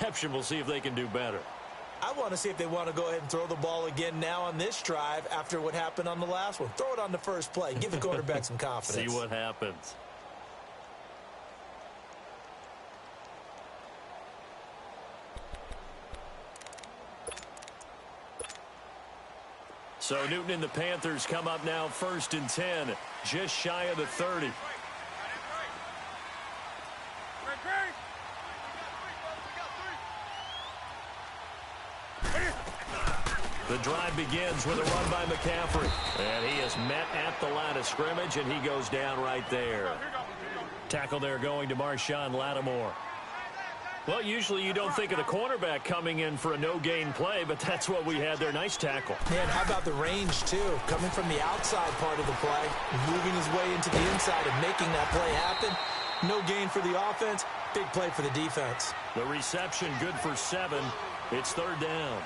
interception. We'll see if they can do better. I want to see if they want to go ahead and throw the ball again now on this drive after what happened on the last one. Throw it on the first play. Give the quarterback some confidence. See what happens. So Newton and the Panthers come up now 1st and 10, just shy of the 30. The drive begins with a run by McCaffrey. And he is met at the line of scrimmage, and he goes down right there. Tackle there going to Marshawn Lattimore. Well, usually you don't think of the cornerback coming in for a no-gain play, but that's what we had there. Nice tackle. Man, how about the range, too? Coming from the outside part of the play, moving his way into the inside and making that play happen. No gain for the offense, big play for the defense. The reception good for 7. It's 3rd down.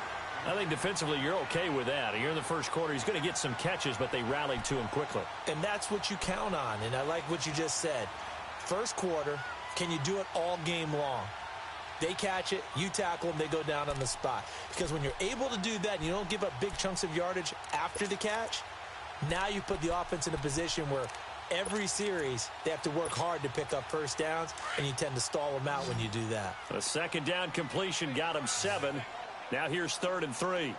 I think defensively you're okay with that. Here in the first quarter, he's going to get some catches, but they rallied to him quickly. And that's what you count on, and I like what you just said. First quarter, can you do it all game long? They catch it, you tackle them, they go down on the spot. Because when you're able to do that and you don't give up big chunks of yardage after the catch, now you put the offense in a position where every series they have to work hard to pick up first downs, and you tend to stall them out when you do that. A second down completion got him 7. Now here's 3rd and 3.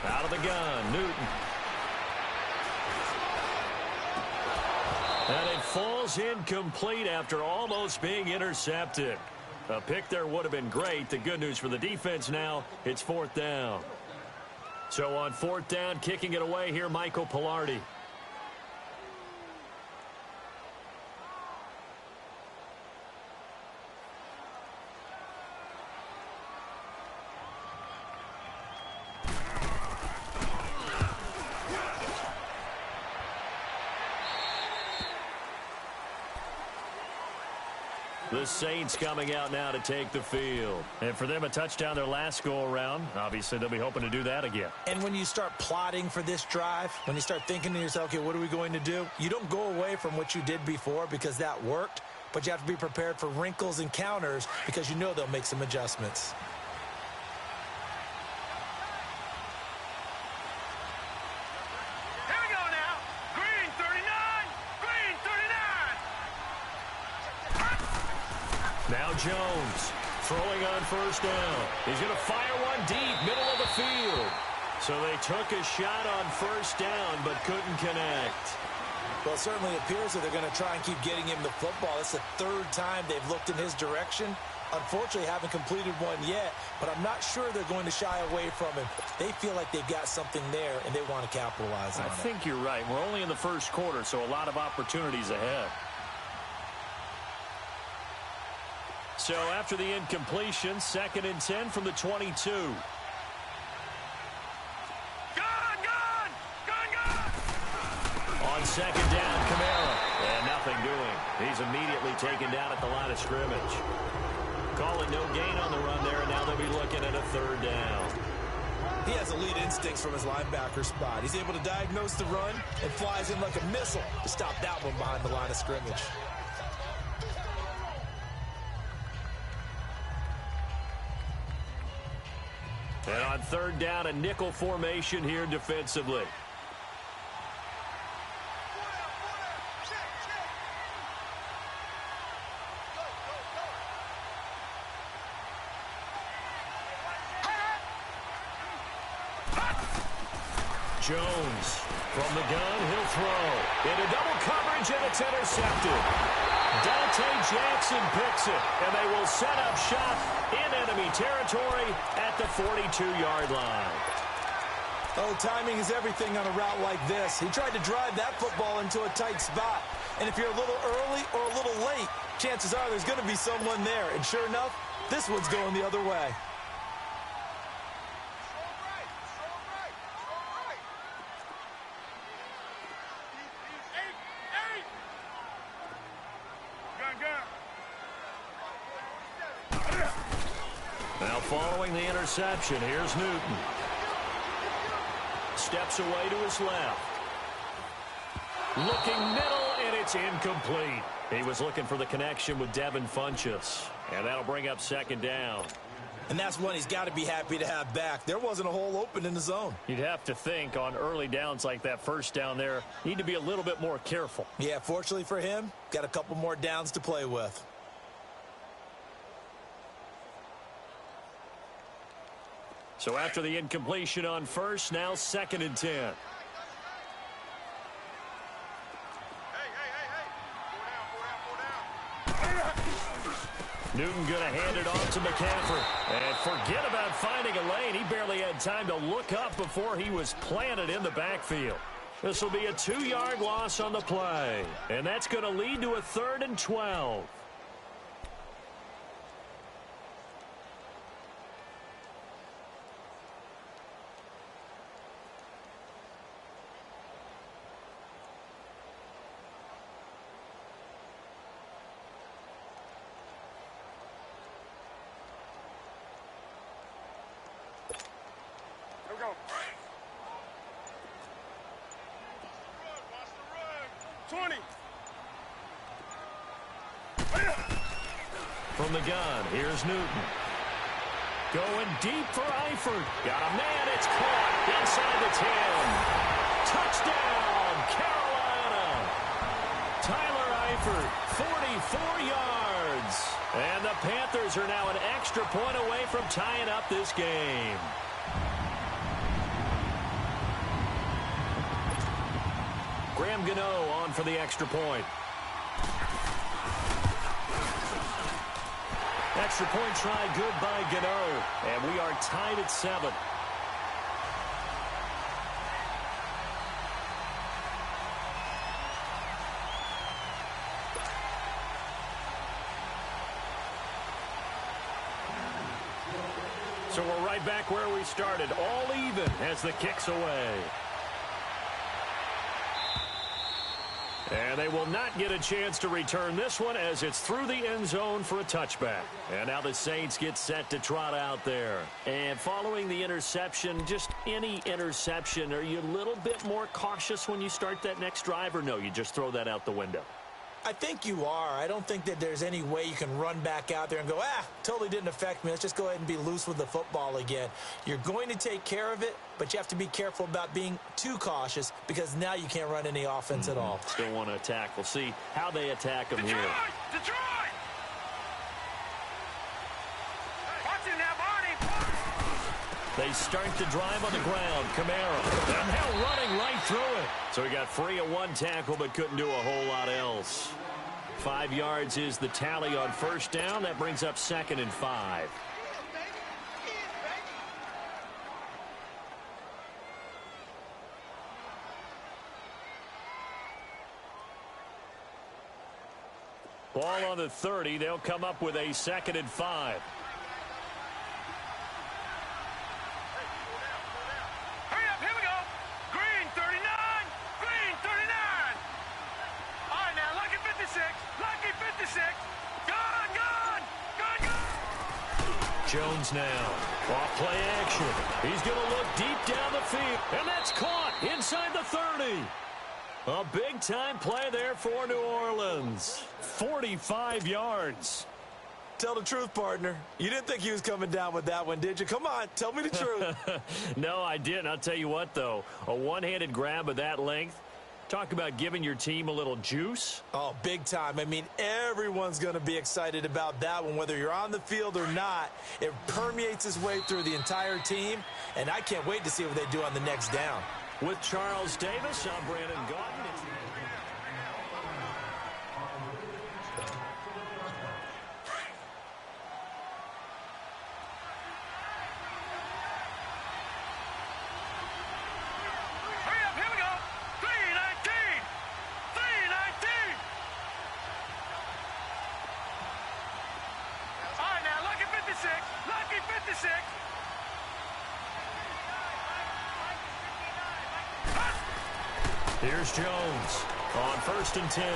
Out of the gun, Newton. And it falls incomplete after almost being intercepted. A pick there would have been great. The good news for the defense now, it's 4th down. So on 4th down, kicking it away here, Michael Palardy. The Saints coming out now to take the field. And for them, a touchdown their last go-around. Obviously, they'll be hoping to do that again. And when you start plotting for this drive, when you start thinking to yourself, okay, what are we going to do? You don't go away from what you did before because that worked, but you have to be prepared for wrinkles and counters because you know they'll make some adjustments. Now Jones throwing on first down. He's going to fire one deep, middle of the field. So they took a shot on first down but couldn't connect. Well, it certainly appears that they're going to try and keep getting him the football. It's the 3rd time they've looked in his direction. Unfortunately, haven't completed one yet, but I'm not sure they're going to shy away from him. They feel like they've got something there, and they want to capitalize on it. I think you're right. We're only in the first quarter, so a lot of opportunities ahead. So after the incompletion, 2nd and 10 from the 22. On 2nd down, Kamara. And nothing doing. He's immediately taken down at the line of scrimmage. Call it no gain on the run there, and now they'll be looking at a 3rd down. He has elite instincts from his linebacker spot. He's able to diagnose the run and flies in like a missile to stop that one behind the line of scrimmage. And on 3rd down, a nickel formation here defensively. Jones from the gun, he'll throw. Into double coverage, and it's intercepted. Dante Jackson picks it, and they will set up shop in enemy territory at the 42-yard line. Oh, timing is everything on a route like this. He tried to drive that football into a tight spot. And if you're a little early or a little late, chances are there's going to be someone there. And sure enough, this one's going the other way. Now following the interception, here's Newton. Steps away to his left. Looking middle, and it's incomplete. He was looking for the connection with Devin Funchess. And that'll bring up second down. And that's one he's got to be happy to have back. There wasn't a hole open in the zone. You'd have to think on early downs like that first down there, need to be a little bit more careful. Yeah, fortunately for him, got a couple more downs to play with. So after the incompletion on first, now 2nd and 10. Newton going to hand it off to McCaffrey. And forget about finding a lane. He barely had time to look up before he was planted in the backfield. This will be a 2-yard loss on the play. And that's going to lead to a 3rd and 12. From the gun, here's Newton. Going deep for Eifert. Got a man, it's caught inside the 10. Touchdown, Carolina. Tyler Eifert, 44 yards. And the Panthers are now an extra point away from tying up this game. Graham Gano on for the extra point. Extra point try, good by Gano. And we are tied at 7. So we're right back where we started, all even as the kick's away. And they will not get a chance to return this one as it's through the end zone for a touchback. And now the Saints get set to trot out there. And following the interception, just any interception, are you a little bit more cautious when you start that next drive, or no, you just throw that out the window? I think you are. I don't think that there's any way you can run back out there and go, totally didn't affect me. Let's just go ahead and be loose with the football again. You're going to take care of it, but you have to be careful about being too cautious because now you can't run any offense at all. Still want to attack. We'll see how they attack them here. Detroit! Watch it now, Barney! They start the drive on the ground. Kamara. And now running right through it. So he got free of one tackle but couldn't do a whole lot else. 5 yards is the tally on first down. That brings up 2nd and 5. Ball on the 30. They'll come up with a 2nd and 5. Jones now. Off play action. He's going to look deep down the field. And that's caught inside the 30. A big-time play there for New Orleans. 45 yards. Tell the truth, partner. You didn't think he was coming down with that one, did you? Come on, tell me the truth. No, I didn't. I'll tell you what, though. A one-handed grab of that length. Talk about giving your team a little juice. Oh, big time. I mean, everyone's going to be excited about that one, whether you're on the field or not. It permeates its way through the entire team, and I can't wait to see what they do on the next down. With Charles Davis, I'm Brandon Gaudin. Here's Jones on 1st and 10.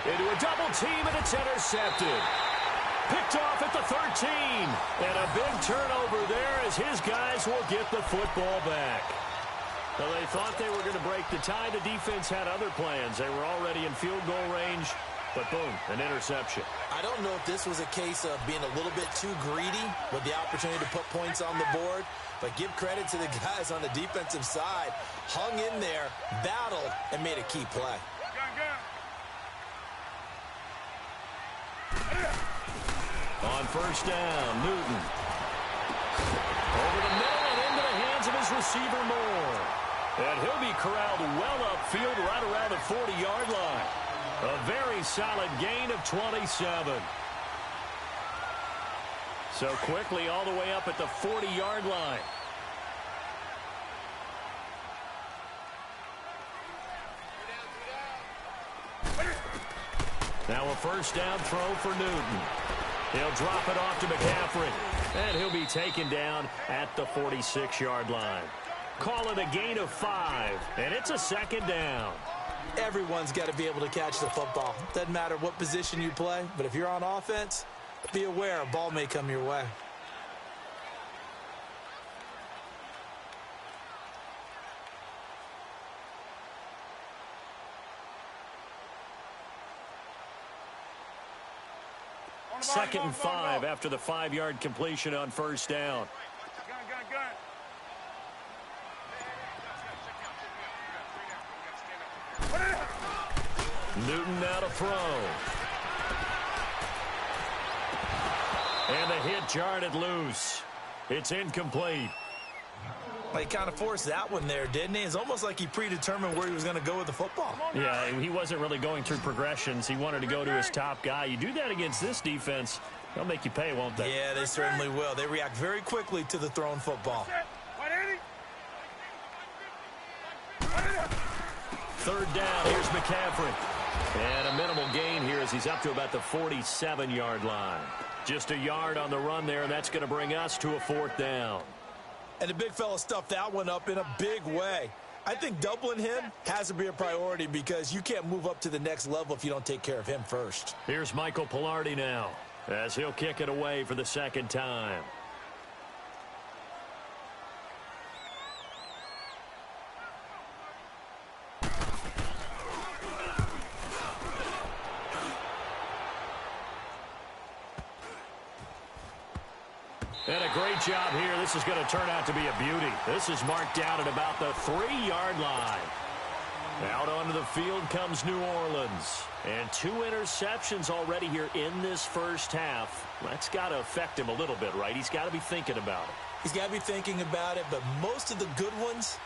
Into a double team, and it's intercepted. Picked off at the 13. And a big turnover there as his guys will get the football back. Well, they thought they were going to break the tie. The defense had other plans. They were already in field goal range, but boom, an interception. I don't know if this was a case of being a little bit too greedy with the opportunity to put points on the board, but give credit to the guys on the defensive side. Hung in there, battled, and made a key play. On first down, Newton. Over the middle and into the hands of his receiver, Moore. And he'll be corralled well upfield right around the 40-yard line. A very solid gain of 27. So quickly all the way up at the 40-yard line. Now a first down throw for Newton. He'll drop it off to McCaffrey. And he'll be taken down at the 46-yard line. Call it a gain of 5, and it's a second down. Everyone's got to be able to catch the football. Doesn't matter what position you play, but if you're on offense, be aware a ball may come your way. Second and 5 after the 5-yard completion on first down. Newton now to throw. And the hit jarred it loose. It's incomplete. Well, he kind of forced that one there, didn't he? It's almost like he predetermined where he was going to go with the football. Yeah, he wasn't really going through progressions. He wanted to go to his top guy. You do that against this defense, they'll make you pay, won't they? Yeah, they certainly will. They react very quickly to the thrown football. Third down, here's McCaffrey. And a minimal gain here as he's up to about the 47-yard line. Just a yard on the run there, and that's going to bring us to a fourth down. And the big fella stuffed that one up in a big way. I think doubling him has to be a priority because you can't move up to the next level if you don't take care of him first. Here's Michael Pilardi now as he'll kick it away for the second time. And a great job here. This is going to turn out to be a beauty. This is marked down at about the 3-yard line. Out onto the field comes New Orleans. And 2 interceptions already here in this first half. That's got to affect him a little bit, right? He's got to be thinking about it. He's got to be thinking about it, but most of the good ones,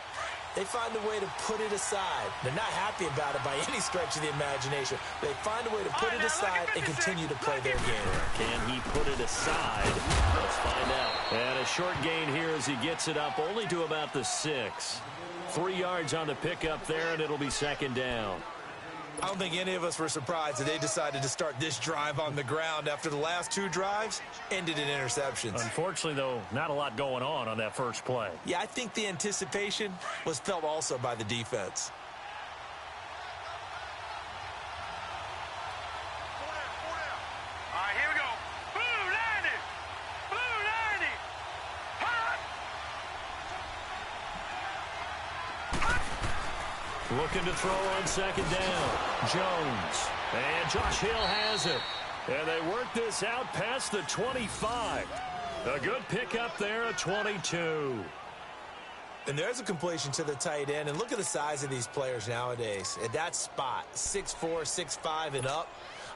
they find a way to put it aside. They're not happy about it by any stretch of the imagination. They find a way to put it aside and continue to play their game. Can he put it aside? Let's find out. And a short gain here as he gets it up only to about the 6. 3 yards on the pickup there, and it'll be second down. I don't think any of us were surprised that they decided to start this drive on the ground after the last 2 drives ended in interceptions. Unfortunately, though, not a lot going on that first play. Yeah, I think the anticipation was felt also by the defense. All right, here we go. Blue 90. Blue 90. Hot. Looking to throw on second down. Jones. And Josh Hill has it. And they work this out past the 25. A good pickup there at 22. And there's a completion to the tight end. And look at the size of these players nowadays. At that spot, 6'4", 6'5", and up.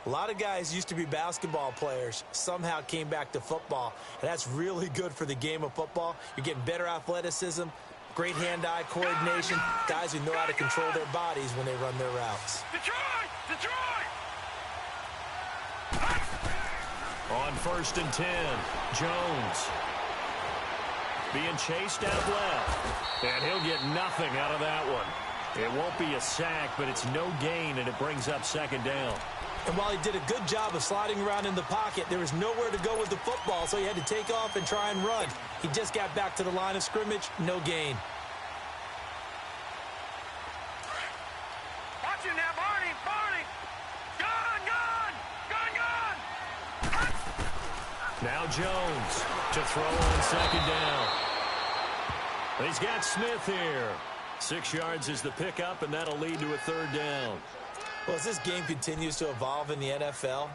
A lot of guys used to be basketball players, somehow came back to football. And that's really good for the game of football. You're getting better athleticism, great hand-eye coordination, guys who know how to control their bodies when they run their routes. Detroit! Detroit! On first and 10, Jones. Being chased out left. And he'll get nothing out of that one. It won't be a sack, but it's no gain, and it brings up second down. And while he did a good job of sliding around in the pocket, there was nowhere to go with the football, so he had to take off and try and run. He just got back to the line of scrimmage, no gain. Watch it now, Barney! Barney! Gun! Gun! Gun! Gun! Now Jones to throw on second down. He's got Smith here. 6 yards is the pickup, and that'll lead to a third down. Well, as this game continues to evolve in the NFL,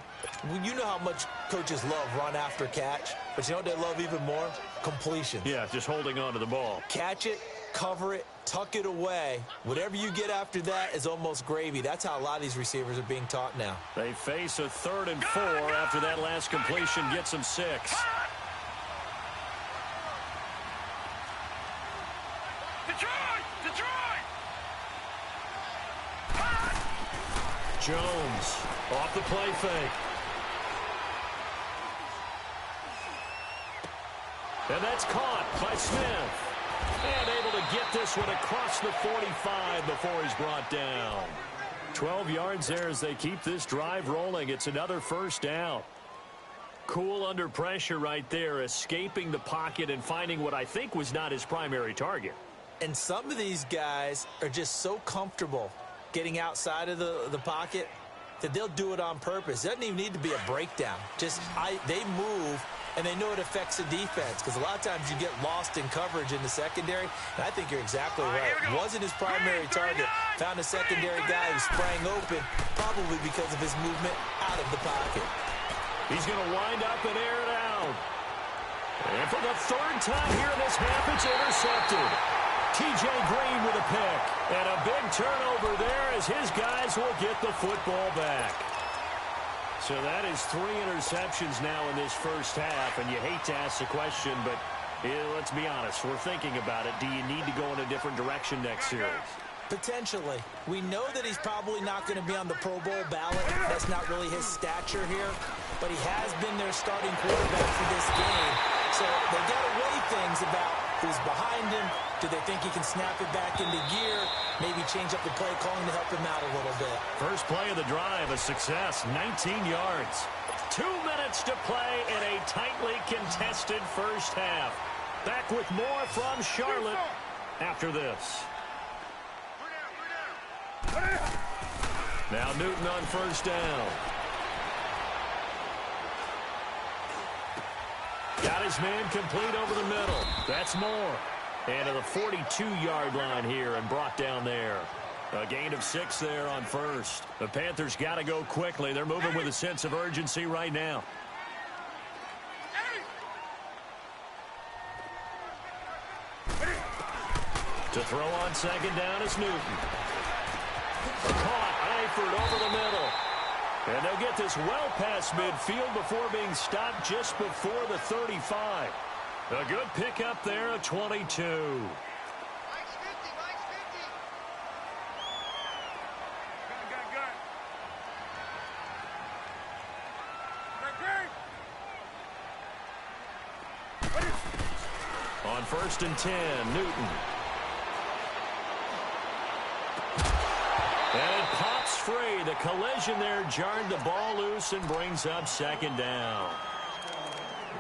you know how much coaches love run after catch, but you know what they love even more? Completion. Yeah, just holding on to the ball. Catch it, cover it, tuck it away. Whatever you get after that is almost gravy. That's how a lot of these receivers are being taught now. They face a 3rd and 4 after that last completion gets them 6. Jones off the play fake. And that's caught by Smith. And able to get this one across the 45 before he's brought down. 12 yards there as they keep this drive rolling. It's another first down. Cool under pressure right there, escaping the pocket and finding what I think was not his primary target. And some of these guys are just so comfortable getting outside of the pocket that they'll do it on purpose. It doesn't even need to be a breakdown. They move, and they know it affects the defense because a lot of times you get lost in coverage in the secondary, and I think you're exactly right. Wasn't his primary target. Found a secondary guy who sprang open, probably because of his movement out of the pocket. He's going to wind up and air it out. And for the 3rd time here in this half, it's intercepted. T.J. Green with a pick. And a big turnover there as his guys will get the football back. So that is 3 interceptions now in this first half. And you hate to ask the question, but let's be honest. We're thinking about it. Do you need to go in a different direction next series? Potentially. We know that he's probably not going to be on the Pro Bowl ballot. That's not really his stature here. But he has been their starting quarterback for this game. So they got to weigh things about who's behind him. Do they think he can snap it back into gear? Maybe change up the play calling to help him out a little bit. First play of the drive, a success, 19 yards. 2 minutes to play in a tightly contested first half. Back with more from Charlotte after this. Now Newton on first down. Got his man complete over the middle. That's Moore. And to the 42-yard line here and brought down there. A gain of 6 there on first. The Panthers got to go quickly. They're moving with a sense of urgency right now. To throw on second down is Newton. Caught, Eifert over the middle. And they'll get this well past midfield before being stopped just before the 35. A good pickup there at 22. On 1st and 10, Newton. And it pops free. The collision there jarred the ball loose and brings up second down.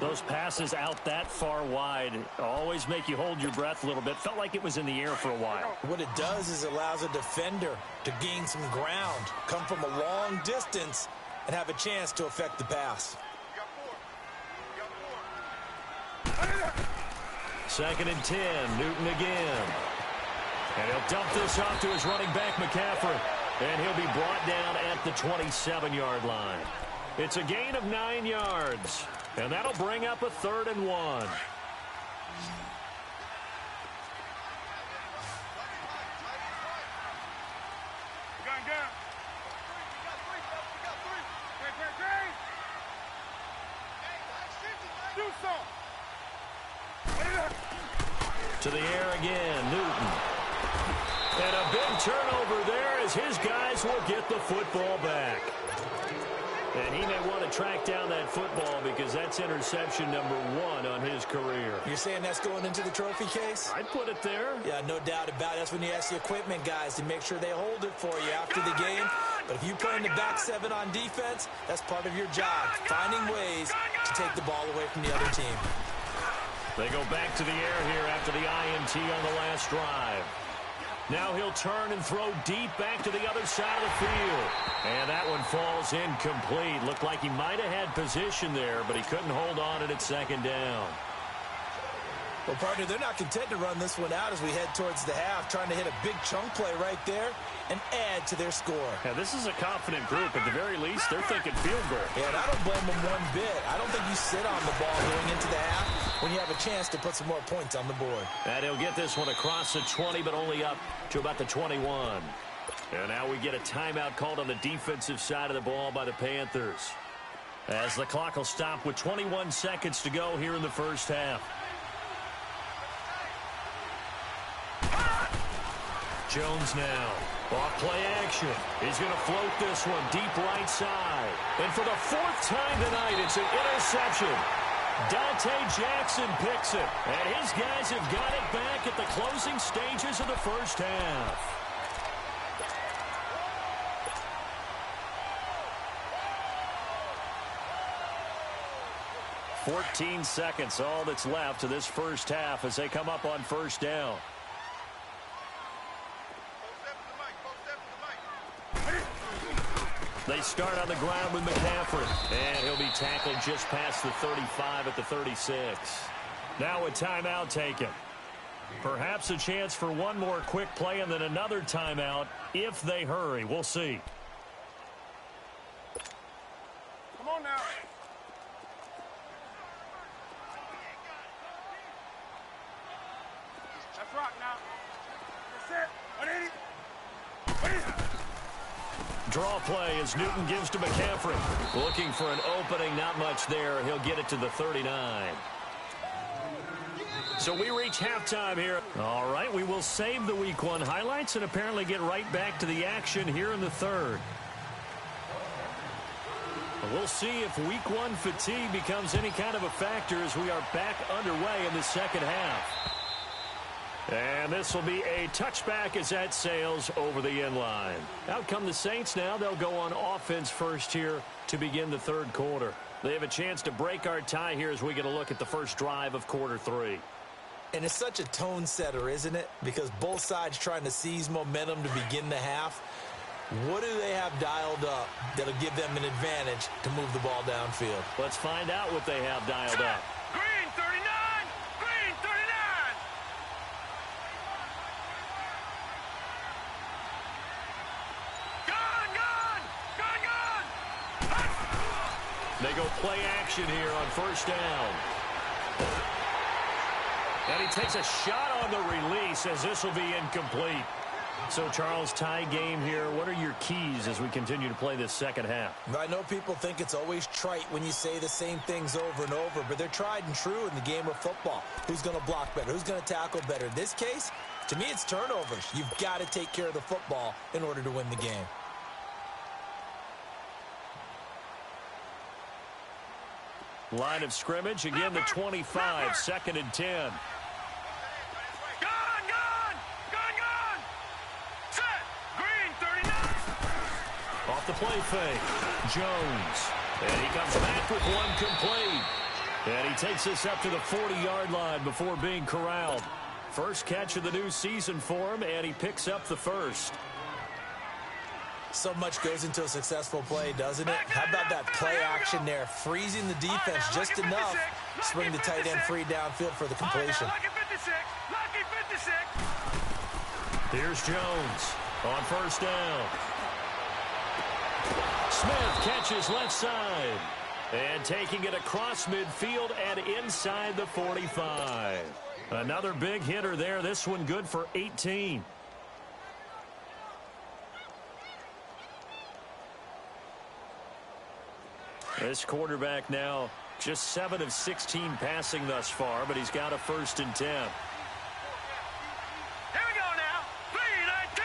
Those passes out that far wide always make you hold your breath a little bit. Felt like it was in the air for a while. What it does is it allows a defender to gain some ground, come from a long distance, and have a chance to affect the pass. 2nd and 10, Newton again. And he'll dump this off to his running back, McCaffrey. And he'll be brought down at the 27-yard line. It's a gain of 9 yards. And that'll bring up a 3rd and 1. To the air again, Newton. And a big turnover there as his guys will get the football back. And he may want to track down that football because that's interception number 1 on his career. You're saying that's going into the trophy case? I'd put it there. Yeah, no doubt about it. That's when you ask the equipment guys to make sure they hold it for you after the game. But if you play in the back 7 on defense, that's part of your job, finding ways to take the ball away from the other team. They go back to the air here after the INT on the last drive. Now he'll turn and throw deep back to the other side of the field. And that one falls incomplete. Looked like he might have had position there, but he couldn't hold on it at second down. Well, partner, they're not content to run this one out as we head towards the half, trying to hit a big chunk play right there and add to their score. Yeah, this is a confident group. At the very least, they're thinking field goal. Yeah, and I don't blame them one bit. I don't think you sit on the ball going into the half when you have a chance to put some more points on the board. And he'll get this one across the 20, but only up to about the 21. And now we get a timeout called on the defensive side of the ball by the Panthers, as the clock will stop with 21 seconds to go here in the first half. Jones now. Off play action. He's going to float this one deep right side. And for the fourth time tonight, it's an interception. Dante Jackson picks it. And his guys have got it back at the closing stages of the first half. "14 seconds, all that's left to this first half as they come up on first down. They start on the ground with McCaffrey, and he'll be tackled just past the 35 at the 36. Now a timeout taken. Perhaps a chance for one more quick play and then another timeout if they hurry. We'll see. Come on now. Let's rock now. That's it. 180. Draw play as Newton gives to McCaffrey. Looking for an opening, not much there. He'll get it to the 39. So we reach halftime here. All right, we will save the Week 1 highlights and apparently get right back to the action here in the third. We'll see if Week 1 fatigue becomes any kind of a factor as we are back underway in the second half. And this will be a touchback as that sails over the end line. Out come the Saints now. They'll go on offense first here to begin the third quarter. They have a chance to break our tie here as we get a look at the first drive of quarter 3. And it's such a tone setter, isn't it? Because both sides trying to seize momentum to begin the half. What do they have dialed up that'll give them an advantage to move the ball downfield? Let's find out what they have dialed up. Green 39. Green 39. They go play action here on first down. And he takes a shot on the release as this will be incomplete. So, Charles, tie game here. What are your keys as we continue to play this second half? I know people think it's always trite when you say the same things over and over, but they're tried and true in the game of football. Who's going to block better? Who's going to tackle better? In this case, to me, it's turnovers. You've got to take care of the football in order to win the game. Line of scrimmage, again the 25, 2nd and 10. Off the play fake, Jones. And he comes back with one complete. And he takes this up to the 40-yard line before being corralled. First catch of the new season for him, and he picks up the first. So much goes into a successful play, doesn't it? How about that play action there? Freezing the defense just enough to bring the tight end free downfield for the completion. Here's Jones on first down. Smith catches left side. And taking it across midfield and inside the 45. Another big hitter there. This one good for 18. This quarterback now just 7 of 16 passing thus far, but he's got a 1st and 10. Here we go now. 3-19.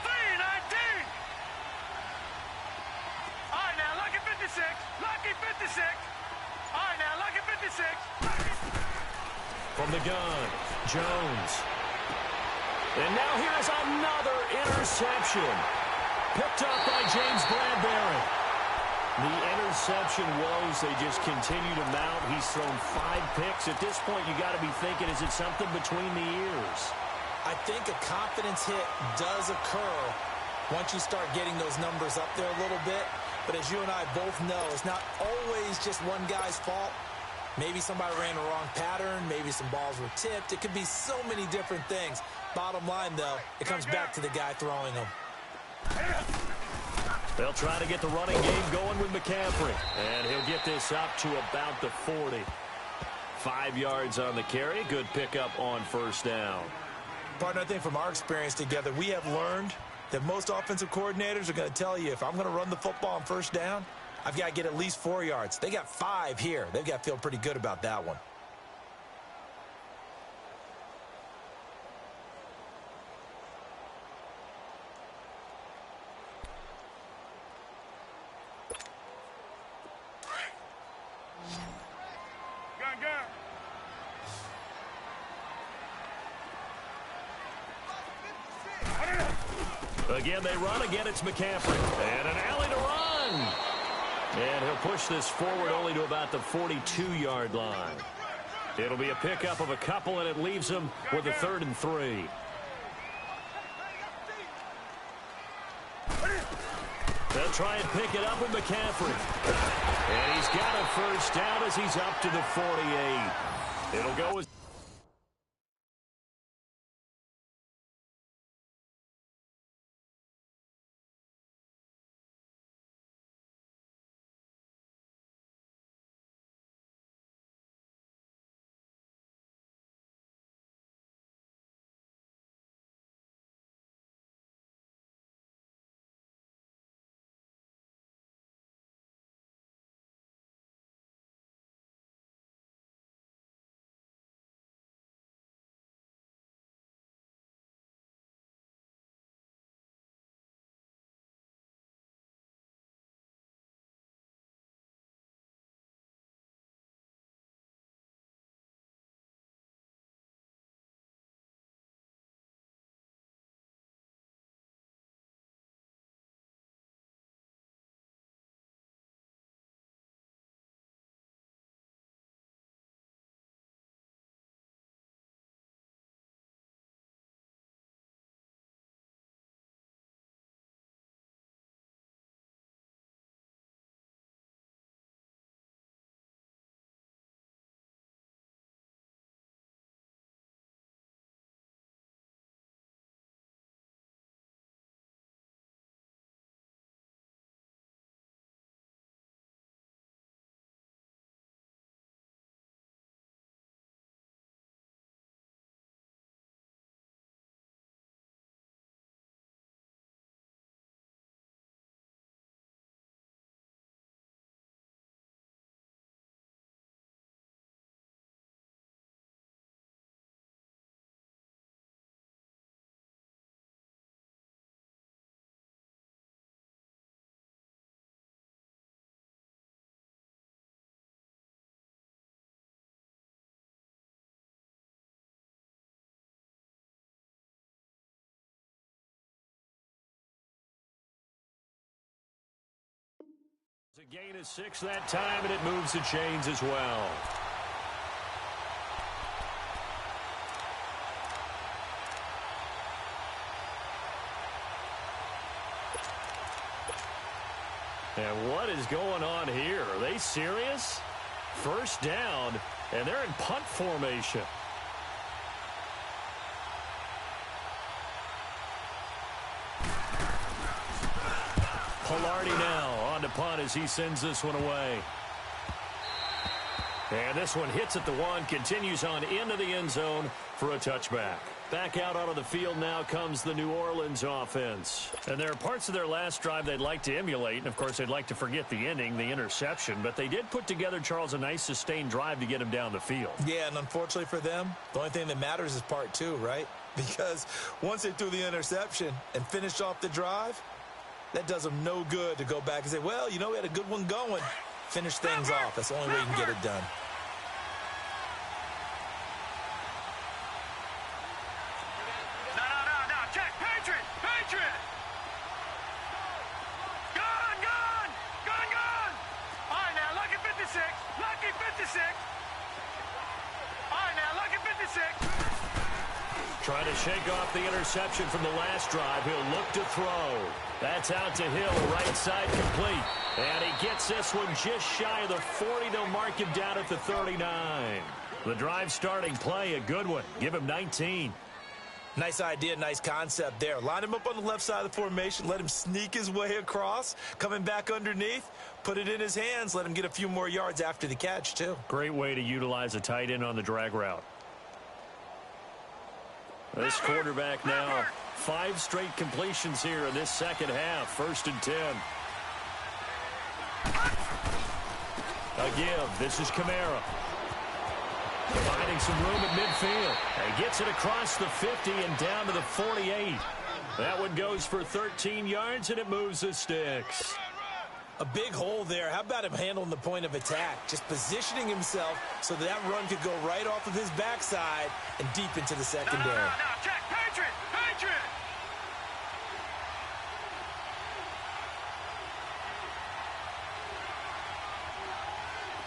3-19. All right, now, lucky 56. Lucky 56. All right, now, lucky 56. From the gun, Jones. And now here's another interception. Picked up by James Bradbury. The interception woes, they just continue to mount. He's thrown 5 picks. At this point, you got to be thinking, is it something between the ears? I think a confidence hit does occur once you start getting those numbers up there a little bit. But as you and I both know, it's not always just one guy's fault. Maybe somebody ran the wrong pattern. Maybe some balls were tipped. It could be so many different things. Bottom line, though, it comes back to the guy throwing them. They'll try to get the running game going with McCaffrey. And he'll get this up to about the 40. 5 yards on the carry. Good pickup on first down. Partner, I think from our experience together, we have learned that most offensive coordinators are going to tell you, if I'm going to run the football on first down, I've got to get at least 4 yards. They got 5 here. They've got to feel pretty good about that one. Again, they run. Again, it's McCaffrey. And an alley to run. And he'll push this forward only to about the 42-yard line. It'll be a pickup of a couple, and it leaves him with a 3rd and 3. They'll try and pick it up with McCaffrey. And he's got a first down as he's up to the 48. It'll go as... A gain of 6 that time, and it moves the chains as well. And what is going on here? Are they serious? First down, and they're in punt formation. Palardy now on to punt as he sends this one away. And this one hits at the 1, continues on into the end zone for a touchback. Back out onto the field now comes the New Orleans offense. And there are parts of their last drive they'd like to emulate. And, of course, they'd like to forget the ending, the interception. But they did put together, Charles, a nice sustained drive to get him down the field. Yeah, and unfortunately for them, the only thing that matters is part 2, right? Because once they threw the interception and finished off the drive, that does them no good to go back and say, well, you know, we had a good one going. Finish things off. That's the only way you can get it done. No. Check. Patriot. Gun. All right, now, lucky 56. All right, now, lucky 56. Trying to shake off the interception from the last drive. He'll look to throw. That's out to Hill, right side complete. And he gets this one just shy of the 40. They'll mark him down at the 39. The drive starting play, a good one. Give him 19. Nice idea, nice concept there. Line him up on the left side of the formation. Let him sneak his way across. Coming back underneath. Put it in his hands. Let him get a few more yards after the catch, too. Great way to utilize a tight end on the drag route. This quarterback now, 5 straight completions here in this second half. 1st and 10. A give. This is Kamara. Finding some room at midfield. He gets it across the 50 and down to the 48. That one goes for 13 yards, and it moves the sticks. A big hole there. How about him handling the point of attack? Just positioning himself so that run could go right off of his backside and deep into the secondary. No, check. Patriot! Patriot!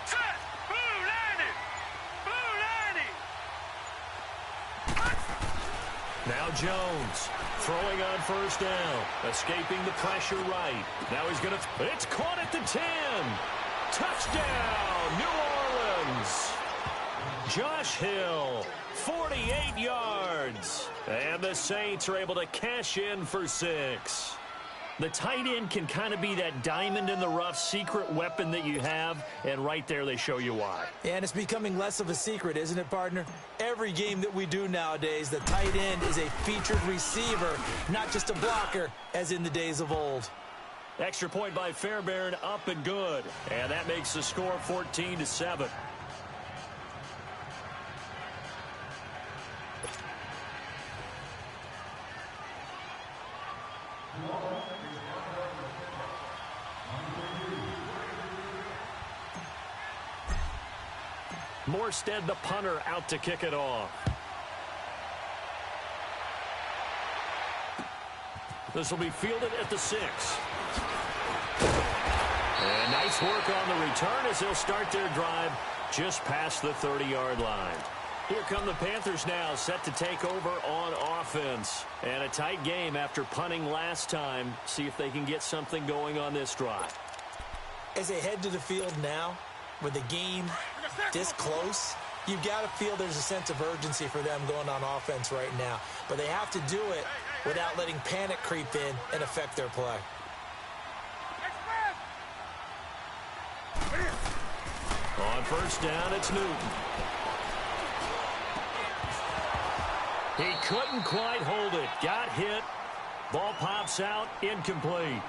Set! Blue landing! Blue landing! Now Jones throwing on 1st down, escaping the pressure right. Now he's going to, it's caught at the 10. Touchdown, New Orleans. Josh Hill, 48 yards. And the Saints are able to cash in for 6. The tight end can kind of be that diamond in the rough secret weapon that you have, and right there they show you why. And it's becoming less of a secret, isn't it, partner? Every game that we do nowadays, the tight end is a featured receiver, not just a blocker, as in the days of old. Extra point by Fairbairn, up and good. And that makes the score 14-7. Morstead, the punter, out to kick it off. This will be fielded at the 6. And nice work on the return as they'll start their drive just past the 30-yard line. Here come the Panthers now, set to take over on offense. And a tight game after punting last time. See if they can get something going on this drive. As they head to the field now, with the game this close, you've got to feel there's a sense of urgency for them going on offense right now. But they have to do it without letting panic creep in and affect their play. On 1st down, it's Newton. He couldn't quite hold it. Got hit. Ball pops out. Incomplete.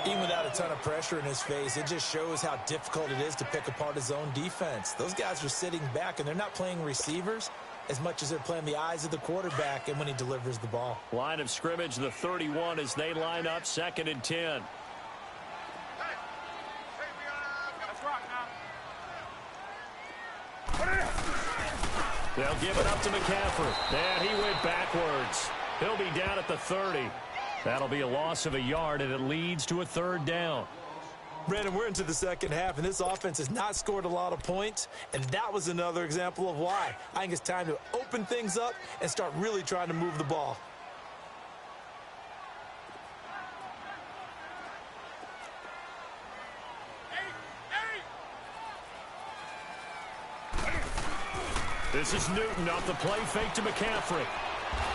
Even without a ton of pressure in his face, it just shows how difficult it is to pick apart his own defense. Those guys are sitting back, and they're not playing receivers as much as they're playing the eyes of the quarterback and when he delivers the ball. Line of scrimmage, the 31 as they line up, 2nd and 10. They'll give it up to McCaffrey. And he went backwards. He'll be down at the 30. That'll be a loss of a yard, and it leads to a 3rd down. Brandon, we're into the second half, and this offense has not scored a lot of points, and that was another example of why. I think it's time to open things up and start really trying to move the ball. This is Newton off the play fake to McCaffrey.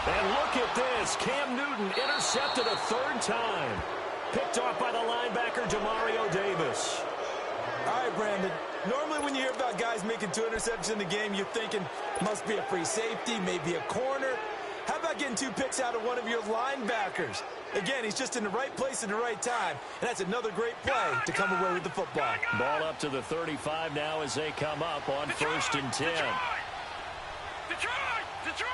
And look at this. Cam Newton intercepted a 3rd time. Picked off by the linebacker, Demario Davis. All right, Brandon. Normally when you hear about guys making 2 interceptions in the game, you're thinking must be a free safety, maybe a corner. How about getting 2 picks out of one of your linebackers? Again, he's just in the right place at the right time, and that's another great play to come away with the football. Ball up to the 35 now as they come up on 1st and 10. Detroit! Detroit!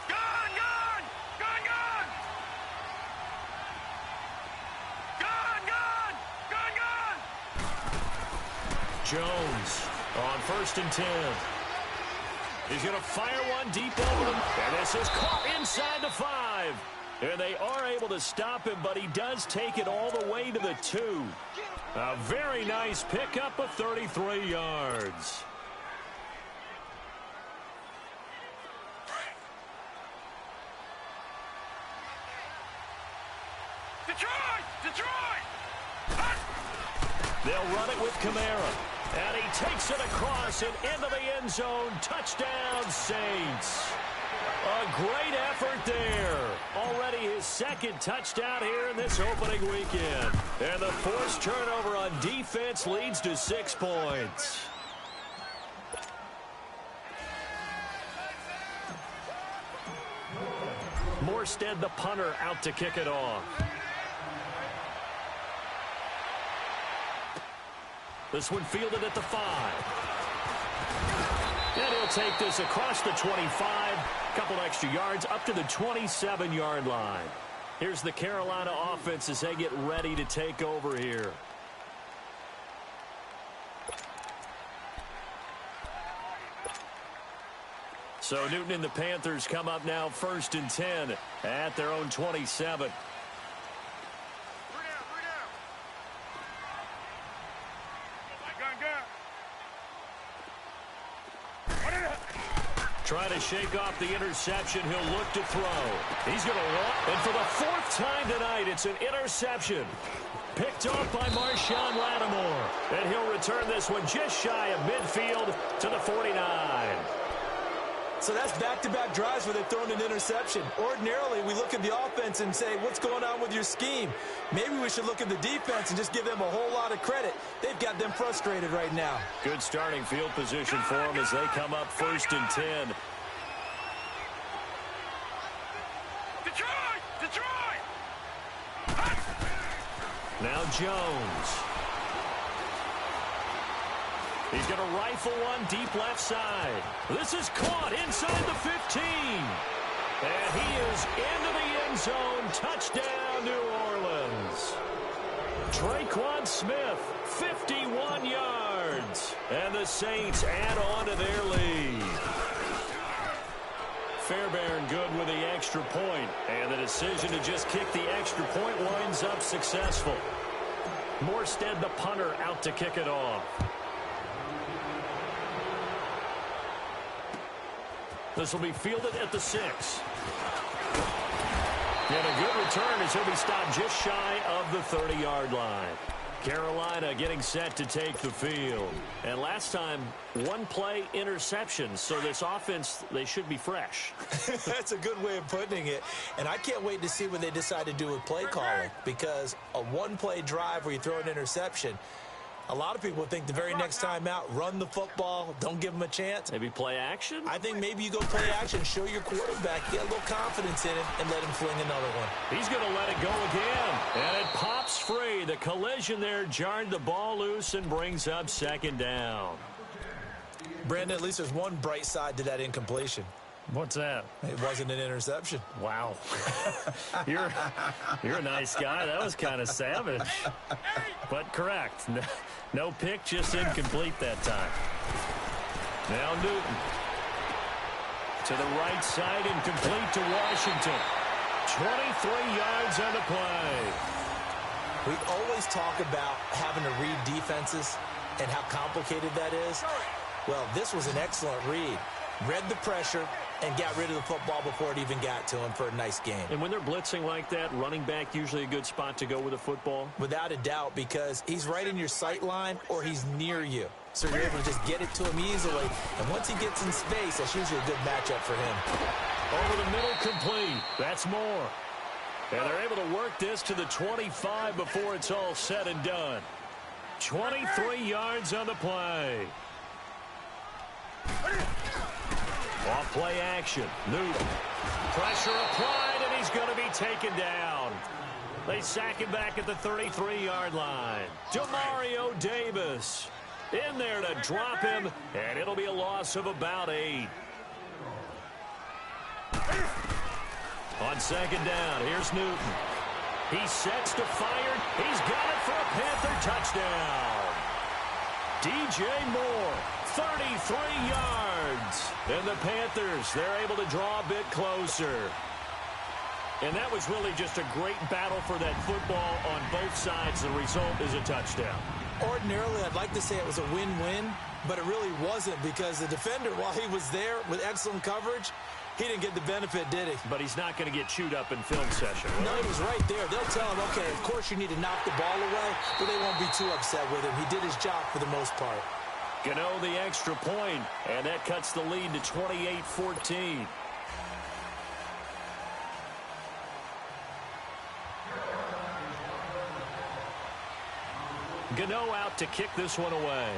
Gone! Gone! Gone! Gone! Gone! Gone! Gone! Gone! Jones on 1st and 10. He's going to fire one deep over him. And this is caught inside the 5. And they are able to stop him, but he does take it all the way to the 2. A very nice pickup of 33 yards. Detroit! Detroit! They'll run it with Kamara. And he takes it across and into the end zone. Touchdown, Saints. A great effort there. Already his second touchdown here in this opening weekend. And the forced turnover on defense leads to 6 points. Morstead, the punter, out to kick it off. This one fielded at the 5. And he'll take this across the 25. Couple extra yards up to the 27-yard line. Here's the Carolina offense as they get ready to take over here. So Newton and the Panthers come up now 1st and 10 at their own 27. Trying to shake off the interception. He'll look to throw. He's going to run. And for the 4th time tonight, it's an interception. Picked off by Marshawn Lattimore. And he'll return this one just shy of midfield to the 49. So that's back-to-back drives where they've thrown an interception. Ordinarily, we look at the offense and say, what's going on with your scheme? Maybe we should look at the defense and just give them a whole lot of credit. They've got them frustrated right now. Good starting field position for them as they come up 1st and 10. Detroit! Detroit! Now Jones. He's going to rifle one deep left side. This is caught inside the 15. And he is into the end zone. Touchdown, New Orleans. Traquan Smith, 51 yards. And the Saints add on to their lead. Fairbairn good with the extra point. And the decision to just kick the extra point winds up successful. Morstead, the punter, out to kick it off. This will be fielded at the 6. And a good return as he'll be stopped just shy of the 30-yard line. Carolina getting set to take the field. And last time, 1-play interception. So this offense, they should be fresh. That's a good way of putting it. And I can't wait to see what they decide to do with play calling. Because a 1-play drive where you throw an interception, a lot of people think the very next time out, run the football, don't give them a chance. Maybe play action? I think maybe you go play action, show your quarterback, get a little confidence in it, and let him fling another one. He's going to let it go again. And it pops free. The collision there jarred the ball loose and brings up 2nd down. Brandon, at least there's one bright side to that incompletion. What's that? It wasn't an interception. Wow. You're a nice guy. That was kind of savage. But correct. No pick, just incomplete that time. Now Newton. To the right side, incomplete to Washington. 23 yards on the play. We always talk about having to read defenses and how complicated that is. Well, this was an excellent read. Read the pressure and got rid of the football before it even got to him for a nice game. And when they're blitzing like that, running back usually a good spot to go with a football? Without a doubt, because he's right in your sight line or he's near you. So you're able to just get it to him easily. And once he gets in space, that's usually a good matchup for him. Over the middle, complete. That's more. And they're able to work this to the 25 before it's all said and done. 23 yards on the play. Off play action. Newton. Pressure applied, and he's going to be taken down. They sack him back at the 33-yard line. Demario Davis in there to drop him, and it'll be a loss of about 8. On 2nd down, here's Newton. He sets to fire. He's got it for a Panther touchdown. DJ Moore, 33 yards. And the Panthers, they're able to draw a bit closer. And that was really just a great battle for that football on both sides. The result is a touchdown. Ordinarily, I'd like to say it was a win-win, But it really wasn't, because the defender, while he was there with excellent coverage, he didn't get the benefit, did he? But he's not going to get chewed up in film session. No, he was right there. They'll tell him, okay, of course you need to knock the ball away, but they won't be too upset with him. He did his job for the most part. Gano the extra point, and that cuts the lead to 28-14. Gano out to kick this one away.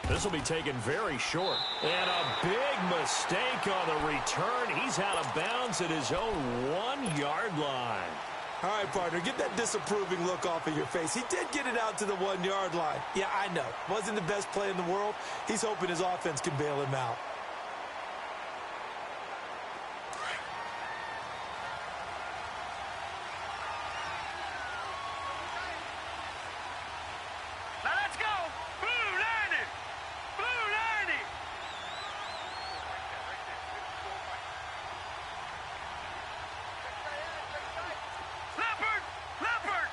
This will be taken very short. And a big mistake on the return. He's out of bounds at his own 1-yard line. All right, partner, get that disapproving look off of your face. He did get it out to the 1-yard line. Yeah, I know. Wasn't the best play in the world. He's hoping his offense can bail him out. Now let's go. Blue 90. Blue 90. Leopard. Leopard.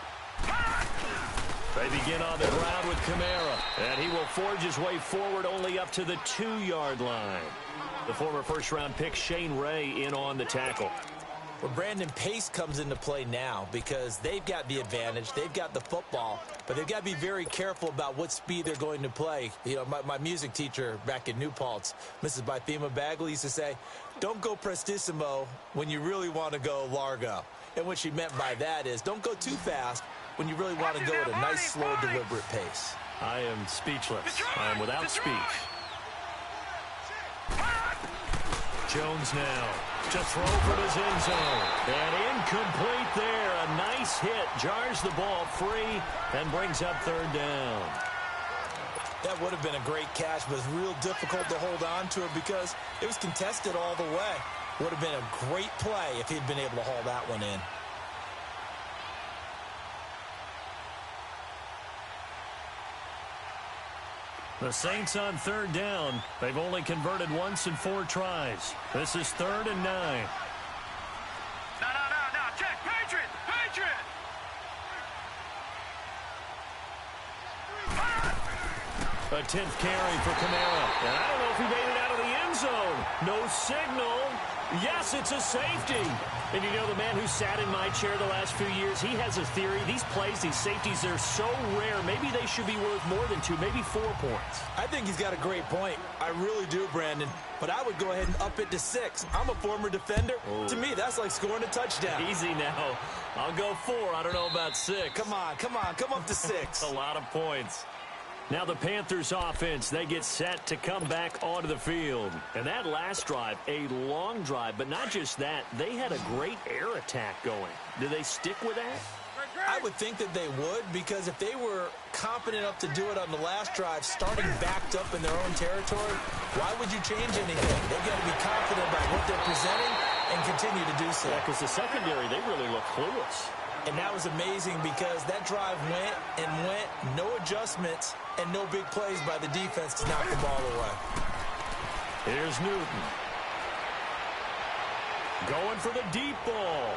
They begin on the ground with Kamara, and he will forge his way forward only up to the 2-yard line. The former first-round pick Shane Ray in on the tackle. Well, Brandon, pace comes into play now because they've got the advantage. They've got the football, but they've got to be very careful about what speed they're going to play. You know, my music teacher back in New Paltz, Mrs. Bythema Bagley, used to say, don't go prestissimo when you really want to go largo. And what she meant by that is don't go too fast when you really want to go at a nice, slow, deliberate pace. I am speechless. I am without speech. Jones now to throw from his end zone. And incomplete there. A nice hit. Jars the ball free and brings up 3rd down. That would have been a great catch, but it's real difficult to hold on to it because it was contested all the way. Would have been a great play if he'd been able to haul that one in. The Saints on 3rd down. They've only converted once in 4 tries. This is 3rd and 9. No. Check. Patriot. Patriot. A 10th carry for Kamara. And I don't know if he made it out of the end zone. No signal. Yes, it's a safety. And you know, the man who sat in my chair the last few years, he has a theory. These plays, these safeties, they're so rare. Maybe they should be worth more than 2, maybe 4 points. I think he's got a great point. I really do, Brandon. But I would go ahead and up it to 6. I'm a former defender. Oh. To me, that's like scoring a touchdown. Easy now. I'll go 4. I don't know about 6. Come on. Come up to 6. A lot of points. Now the Panthers offense, they get set to come back onto the field. And that last drive, a long drive, but not just that, they had a great air attack going. Do they stick with that? I would think that they would, because if they were confident enough to do it on the last drive, starting backed up in their own territory, why would you change anything? They've got to be confident about what they're presenting and continue to do so. Yeah, because the secondary, they really look clueless. And that was amazing because that drive went and went, no adjustments, and no big plays by the defense to knock the ball away. Here's Newton. Going for the deep ball.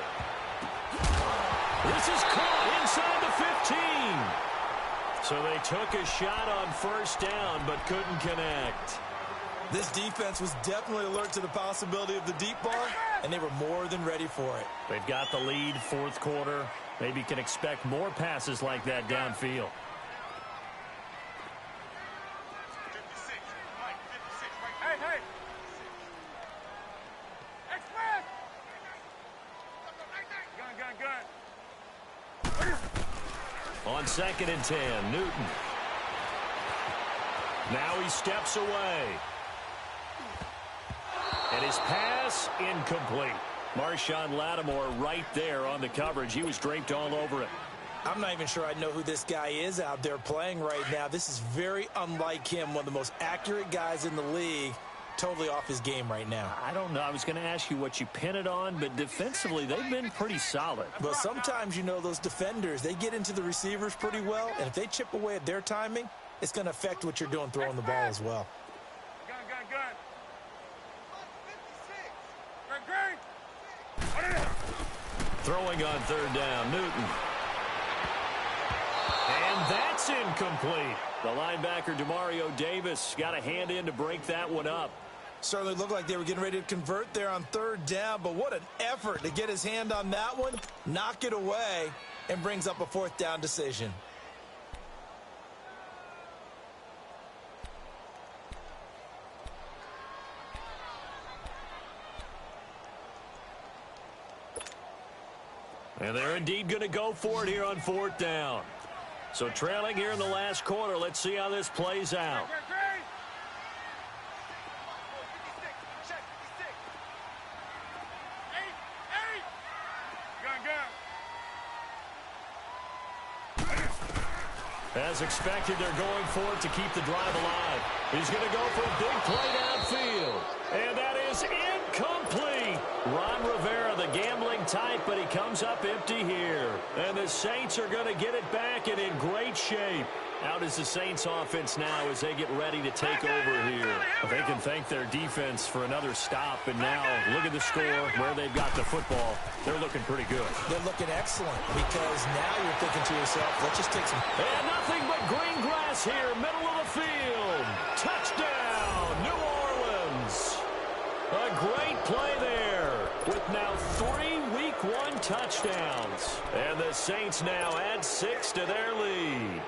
This is caught inside the 15. So they took a shot on 1st down but couldn't connect. This defense was definitely alert to the possibility of the deep ball, and they were more than ready for it. They've got the lead, 4th quarter. Maybe can expect more passes like that downfield. 56. Mike, 56. Hey. Express. Gun. On 2nd and 10, Newton. Now he steps away. And his pass incomplete. Marshawn Lattimore right there on the coverage. He was draped all over it. I'm not even sure I know who this guy is out there playing right now. This is very unlike him, one of the most accurate guys in the league. Totally off his game right now. I don't know. I was going to ask you what you pin it on, but defensively, they've been pretty solid. But sometimes, you know, those defenders, they get into the receivers pretty well, and if they chip away at their timing, it's going to affect what you're doing throwing the ball as well. Gun. Throwing on 3rd down, Newton. that's incomplete. The linebacker, Demario Davis, got a hand in to break that one up. Certainly looked like they were getting ready to convert there on third down, but what an effort to get his hand on that one, knock it away, and brings up a fourth down decision. And they're indeed going to go for it here on fourth down. So trailing here in the last quarter. Let's see how this plays out. As expected, they're going for it to keep the drive alive. He's going to go for a big play downfield. And that is incomplete. Ron Rivera, the gambling type, but he comes up empty here. And the Saints are going to get it back and in great shape. How does the Saints offense now as they get ready to take over here? They can thank their defense for another stop. And now look at the score, where they've got the football. They're looking pretty good. They're looking excellent because now you're thinking to yourself, let's just take some... And nothing but green grass here, middle of the field. Touchdown, New Orleans. A great play there with now 3 Week 1 touchdowns. And the Saints now add 6 to their lead.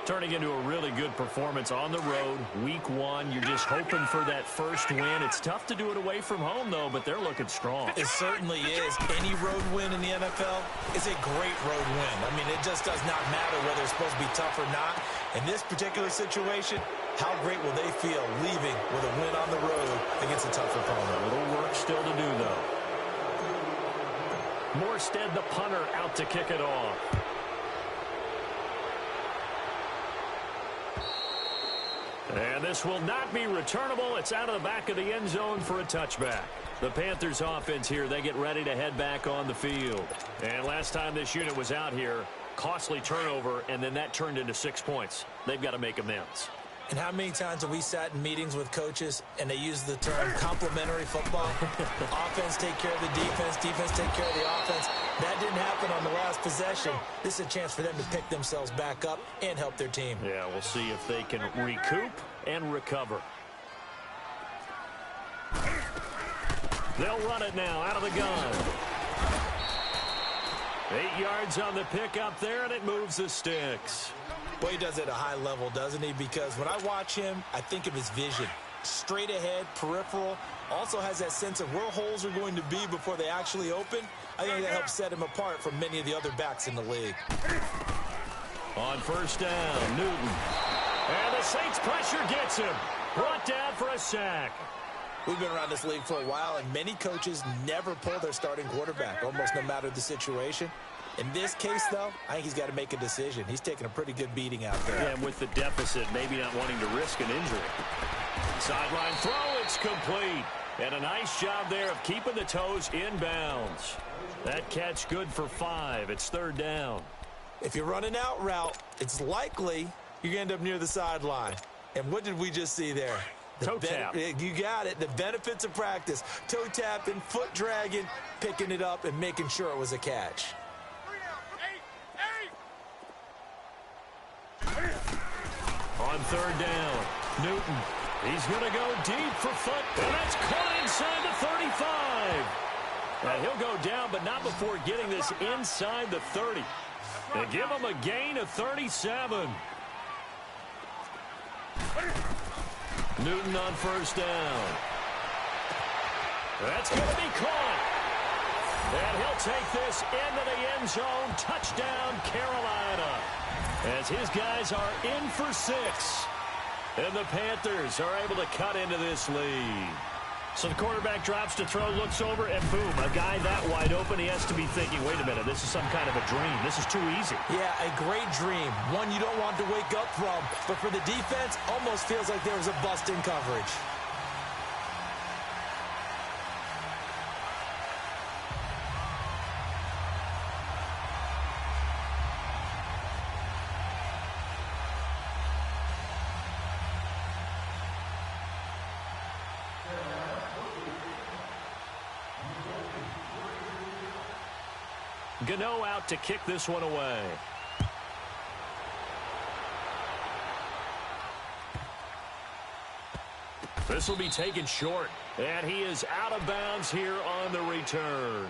Turning into a really good performance on the road. Week 1, you're just hoping for that first win. It's tough to do it away from home, though, but they're looking strong. It certainly is. Any road win in the NFL is a great road win. I mean, it just does not matter whether it's supposed to be tough or not. In this particular situation, how great will they feel leaving with a win on the road against a tough opponent? A little work still to do, though. Morstead, the punter, out to kick it off. And this will not be returnable. It's out of the back of the end zone for a touchback. The Panthers offense here, they get ready to head back on the field. And last time this unit was out here, costly turnover, and then that turned into 6 points. They've got to make amends. And how many times have we sat in meetings with coaches and they use the term complementary football? Offense take care of the defense, defense take care of the offense. That didn't happen on the last possession. This is a chance for them to pick themselves back up and help their team. Yeah, we'll see if they can recoup and recover. They'll run it now out of the gun. 8 yards on the pickup there, and it moves the sticks. Well, he does it at a high level, doesn't he? Because when I watch him, I think of his vision. Straight ahead, peripheral. Also has that sense of where holes are going to be before they actually open. I think that helps set him apart from many of the other backs in the league. On first down, Newton. And the Saints pressure gets him. Brought down for a sack. We've been around this league for a while, and many coaches never pull their starting quarterback, almost no matter the situation. In this case, though, I think he's got to make a decision. He's taking a pretty good beating out there. Yeah, and with the deficit, maybe not wanting to risk an injury. Sideline throw, it's complete. And a nice job there of keeping the toes in bounds. That catch good for 5. It's third down. If you're running out route, it's likely you're going to end up near the sideline. And what did we just see there? Toe tap. You got it. The benefits of practice. Toe tapping, foot dragging, picking it up, and making sure it was a catch. On third down, Newton. He's going to go deep for foot, and that's caught inside the 35. And he'll go down, but not before getting this inside the 30. They give him a gain of 37. Newton on first down. That's going to be caught. And he'll take this into the end zone. Touchdown, Carolina. As his guys are in for 6. And the Panthers are able to cut into this lead. So the quarterback drops to throw, looks over, and boom, a guy that wide open, he has to be thinking, wait a minute, this is some kind of a dream. This is too easy. Yeah, a great dream. One you don't want to wake up from. But for the defense, almost feels like there was a bust in coverage. Gano out to kick this one away. This will be taken short, and he is out of bounds here on the return.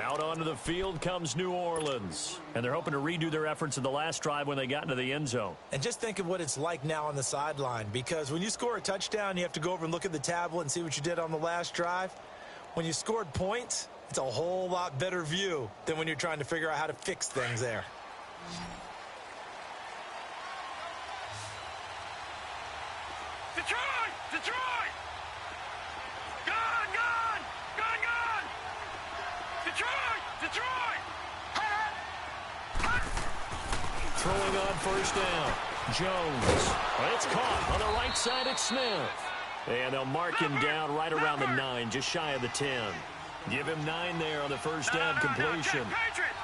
Out onto the field comes New Orleans, and they're hoping to redo their efforts in the last drive when they got into the end zone. And just think of what it's like now on the sideline, because when you score a touchdown, you have to go over and look at the tablet and see what you did on the last drive. When you scored points, it's a whole lot better view than when you're trying to figure out how to fix things there. Detroit! Detroit! Gone! Gone! Gone! Gone! Detroit! Detroit! Throwing on first down. Jones. It's caught on the right side. It's Smith. And they'll mark him down right around the 9, just shy of the 10. Give him 9 there on the first down completion.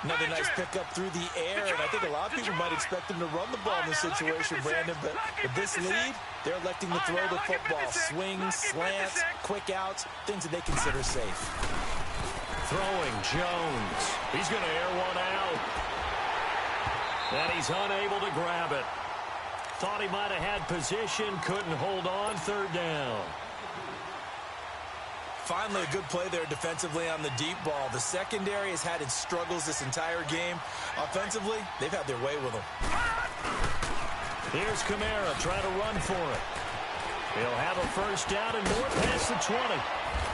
Another nice pickup through the air, and I think a lot of people might expect him to run the ball in this situation, Brandon, but with this lead, they're electing to throw the football. Swings, slants, quick outs, things that they consider safe. Throwing, Jones. He's going to air one out. And he's unable to grab it. Thought he might have had position, couldn't hold on, third down. Finally, a good play there defensively on the deep ball. The secondary has had its struggles this entire game. Offensively, they've had their way with them. Here's Kamara trying to run for it. He'll have a first down and more past the 20.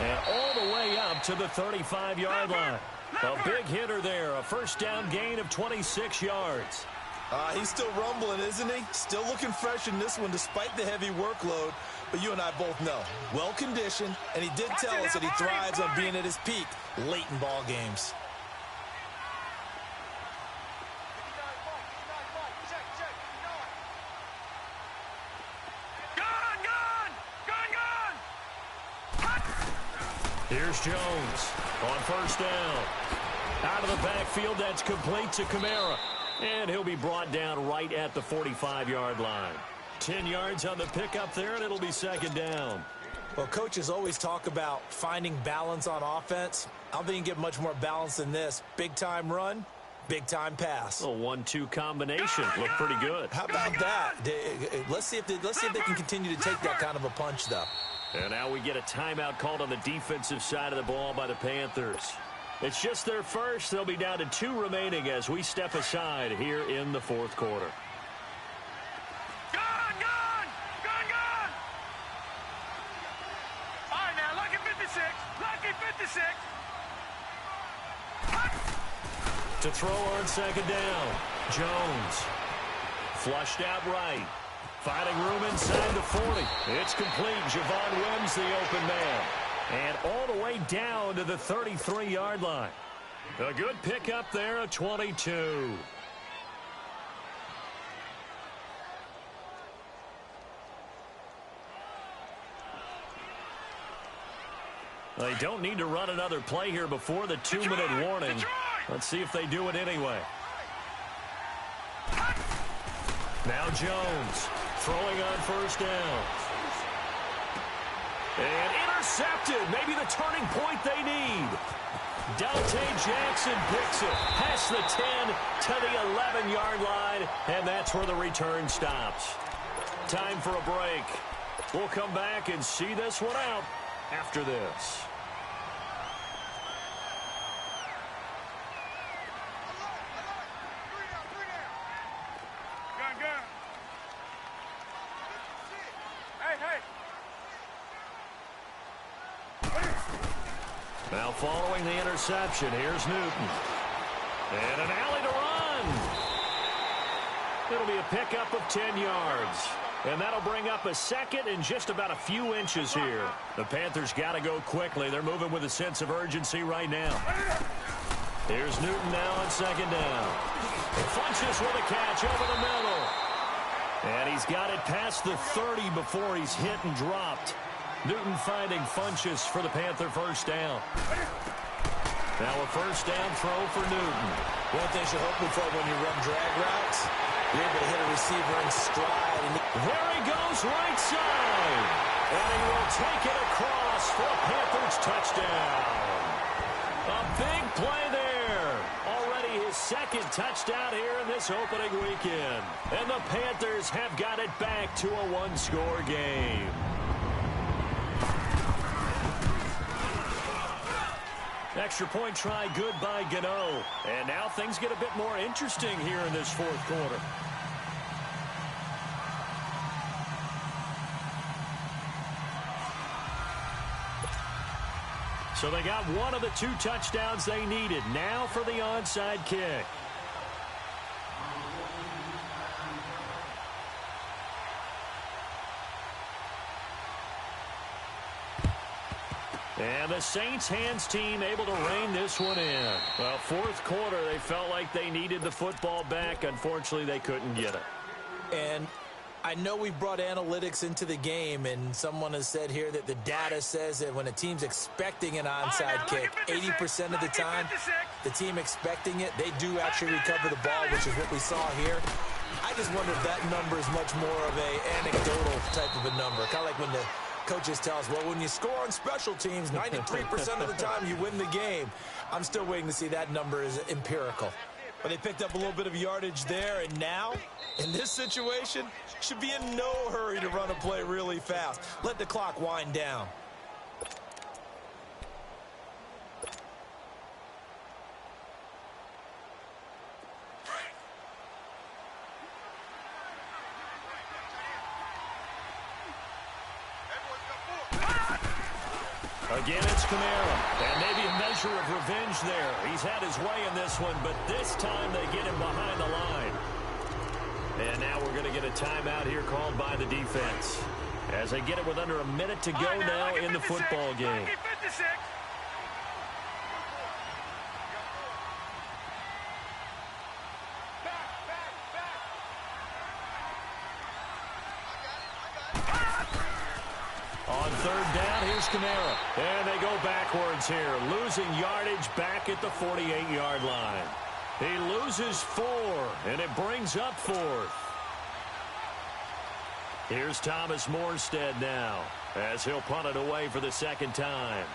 And all the way up to the 35-yard line. A big hitter there, a first down gain of 26 yards. He's still rumbling, isn't he? Still looking fresh in this one despite the heavy workload. But you and I both know, well-conditioned, and he did tell us that he thrives on being at his peak late in ball games. Gone! Gone! Gone! Gone! Here's Jones on first down. Out of the backfield, that's complete to Kamara. And he'll be brought down right at the 45-yard line. 10 yards on the pickup there, and it'll be second down. Well, coaches always talk about finding balance on offense. I don't think you can get much more balance than this. Big-time run, big-time pass. A 1-2 combination. Looked pretty good. How about that? Let's see if they can continue to take that kind of a punch, though. And now we get a timeout called on the defensive side of the ball by the Panthers. It's just their first. They'll be down to 2 remaining as we step aside here in the fourth quarter. Gone! Gone! Gone! Gone! All right, now, lucky 56. Lucky 56. To throw on second down. Jones. Flushed out right. Finding room inside the 40. It's complete. Javon Wims, the open man. And all the way down to the 33-yard line. A good pickup there, a 22. They don't need to run another play here before the 2-minute warning. Let's see if they do it anyway. Now Jones throwing on first down. And intercepted. Maybe the turning point they need. Dante Jackson picks it past the 10 to the 11-yard line. And that's where the return stops. Time for a break. We'll come back and see this one out after this. Now following the interception, here's Newton. And an alley to run. It'll be a pickup of 10 yards. And that'll bring up a second and just about a few inches here. The Panthers got to go quickly. They're moving with a sense of urgency right now. Here's Newton now on second down. Funches with a catch over the middle. And he's got it past the 30 before he's hit and dropped. Newton finding Funches for the Panther first down. Now a first down throw for Newton. One thing you're hoping for when you run drag routes, you're able to hit a receiver in stride. And there he goes, right side. And he will take it across for a Panthers touchdown. A big play there. Already his second touchdown here in this opening weekend. And the Panthers have got it back to a one-score game. extra point try good by Gano. And now things get a bit more interesting here in this fourth quarter. So they got one of the 2 touchdowns they needed. Now for the onside kick. And the Saints hands team able to rein this one in. Well, fourth quarter, they felt like they needed the football back. Unfortunately, they couldn't get it. And I know we brought analytics into the game, and someone has said here that the data says that when a team's expecting an onside kick, 80% of the time, the team expecting it, they do actually recover the ball, which is what we saw here. I just wonder if that number is much more of a anecdotal type of a number, kind of like when the coaches tell us, well, when you score on special teams, 93% of the time you win the game. I'm still waiting to see that number is empirical. But they picked up a little bit of yardage there, and now, in this situation, should be in no hurry to run a play really fast. Let the clock wind down. Again, it's Kamara. And maybe a measure of revenge there. He's had his way in this one, but this time they get him behind the line. And now we're going to get a timeout here called by the defense, as they get it with under a minute to go now in the football game. On third down, here's Kamara. And they go backwards here, losing yardage back at the 48-yard line. He loses 4, and it brings up 4th. Here's Thomas Morstead now, as he'll punt it away for the second time.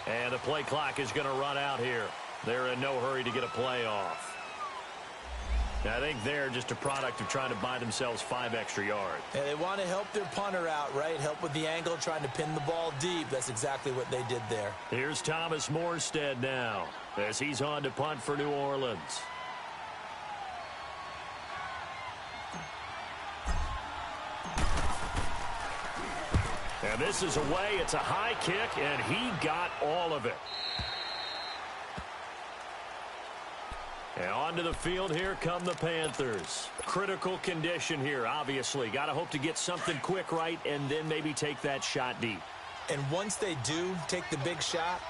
And the play clock is going to run out here. They're in no hurry to get a play off. I think they're just a product of trying to buy themselves 5 extra yards. And they want to help their punter out, right? Help with the angle, trying to pin the ball deep. That's exactly what they did there. Here's Thomas Morstead now, as he's on to punt for New Orleans. And this is away. It's a high kick, and he got all of it. And onto the field, here come the Panthers. Critical condition here, obviously. Got to hope to get something quick right and then maybe take that shot deep. And once they do take the big shot,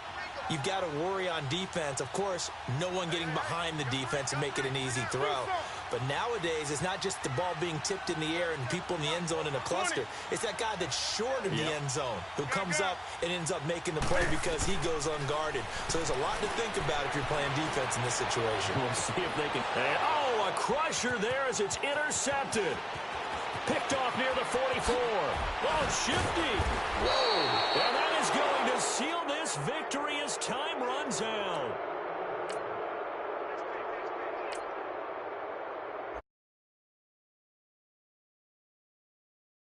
you've got to worry on defense. Of course, no one getting behind the defense and make it an easy throw. But nowadays, it's not just the ball being tipped in the air and people in the end zone in a cluster. It's that guy that's short of the end zone who comes up and ends up making the play because he goes unguarded. So there's a lot to think about if you're playing defense in this situation. We'll see if they can. And, oh, a crusher there as it's intercepted. Picked off near the 44. Oh, shifty. Whoa. And that is going to seal this victory as time runs out.